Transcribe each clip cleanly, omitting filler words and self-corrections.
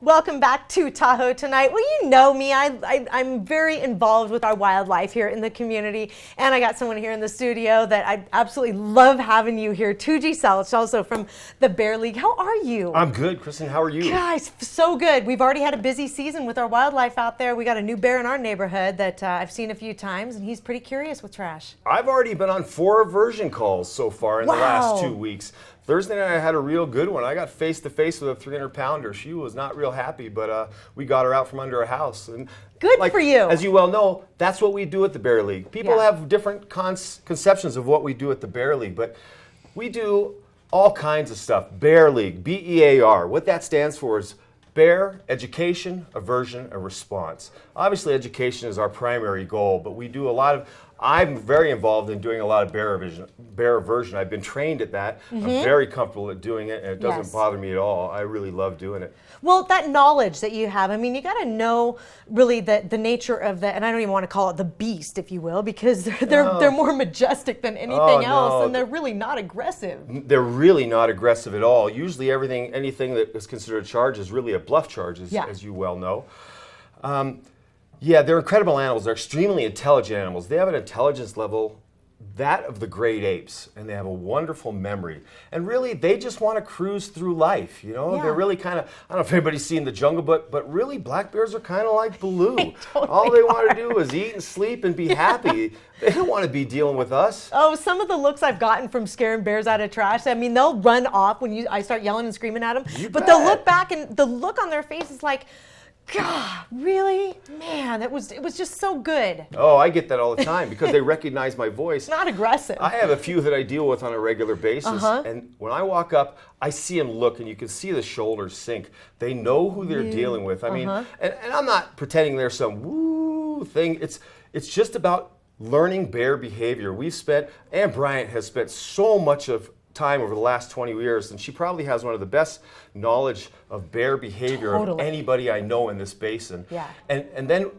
Welcome back to Tahoe Tonight. Well, you know me. I'm very involved with our wildlife here in the community, and I got someone here in the studio that I absolutely love having you here. Tuji Selich, also from the Bear League. How are you? I'm good, Kristen. How are you? Guys, so good. We've already had a busy season with our wildlife out there. We got a new bear in our neighborhood that I've seen a few times, and he's pretty curious with trash. I've already been on 4 aversion calls so far in the last 2 weeks. Thursday night I had a real good one. I got face to face with a 300-pounder. She was not real happy, but we got her out from under a house. And good for you. As you well know, that's what we do at the Bear League. People have different conceptions of what we do at the Bear League, but we do all kinds of stuff. Bear League, BEAR. What that stands for is Bear, Education, Aversion, and Response. Obviously, education is our primary goal, but we do a lot of. I'm very involved in doing a lot of bear aversion. I've been trained at that. I'm very comfortable at doing it, and it doesn't bother me at all. I really love doing it. Well, that knowledge that you have, I mean, you got to know really the nature of the, and I don't even want to call it the beast, if you will, because they're more majestic than anything else, and they're really not aggressive. They're really not aggressive at all. Usually anything that is considered a charge is really a bluff charge, as you well know. Yeah, they're incredible animals. They're extremely intelligent animals. They have an intelligence level that of the great apes, and they have a wonderful memory. And really, they just want to cruise through life, you know? They're really kind of, I don't know if anybody's seen The Jungle Book, but really, black bears are kind of like Baloo. All they want to do is eat and sleep and be happy. They don't want to be dealing with us. Oh, some of the looks I've gotten from scaring bears out of trash, I mean, they'll run off when I start yelling and screaming at them, but they'll look back, and the look on their face is like, God, really? Man, it was just so good. Oh, I get that all the time because they recognize my voice. Not aggressive. I have a few that I deal with on a regular basis, and when I walk up, I see them look, and you can see the shoulders sink. They know who they're dealing with. I mean, and I'm not pretending there's some woo thing. It's just about learning bear behavior. Ann Bryant has spent so much of time over the last 20 years, and she probably has one of the best knowledge of bear behavior of anybody I know in this basin. And then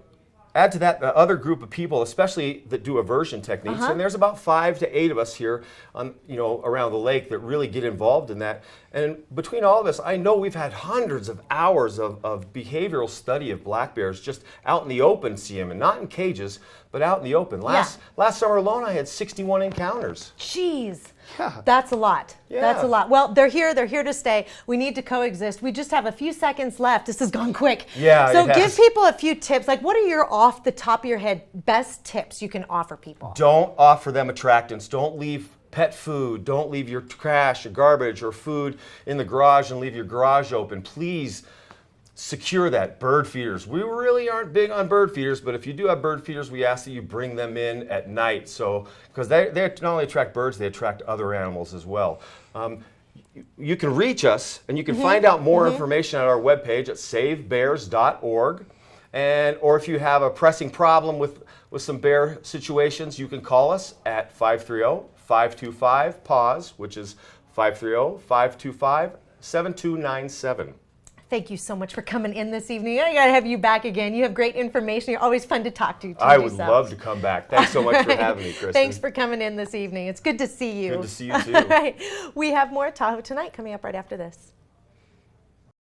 add to that the other group of people, especially that do aversion techniques, and there's about 5 to 8 of us here on, around the lake that really get involved in that. And between all of us, I know we've had hundreds of hours of behavioral study of black bears just out in the open, see them, and not in cages, but out in the open. Last summer alone, I had 61 encounters. Jeez. Yeah. That's a lot. Yeah. That's a lot. Well, they're here to stay. We need to coexist. We just have a few seconds left. This has gone quick. Yeah. So give people a few tips. Like, what are your off the top of your head best tips you can offer people? Don't offer them attractants. Don't leave pet food. Don't leave your trash or garbage or food in the garage and leave your garage open. Please secure that. Bird feeders. We really aren't big on bird feeders, but if you do have bird feeders, we ask that you bring them in at night. So, because they not only attract birds, they attract other animals as well. You can reach us, and you can find out more information on our webpage at savebears.org. Or if you have a pressing problem with some bear situations, you can call us at 530-525-PAWS, which is 530-525-7297. Thank you so much for coming in this evening. I got to have you back again. You have great information. You're always fun to talk to. I would love to come back. Thanks so much for having me, Kristen. Thanks for coming in this evening. It's good to see you. Good to see you, too. All right. We have more Tahoe Tonight coming up right after this.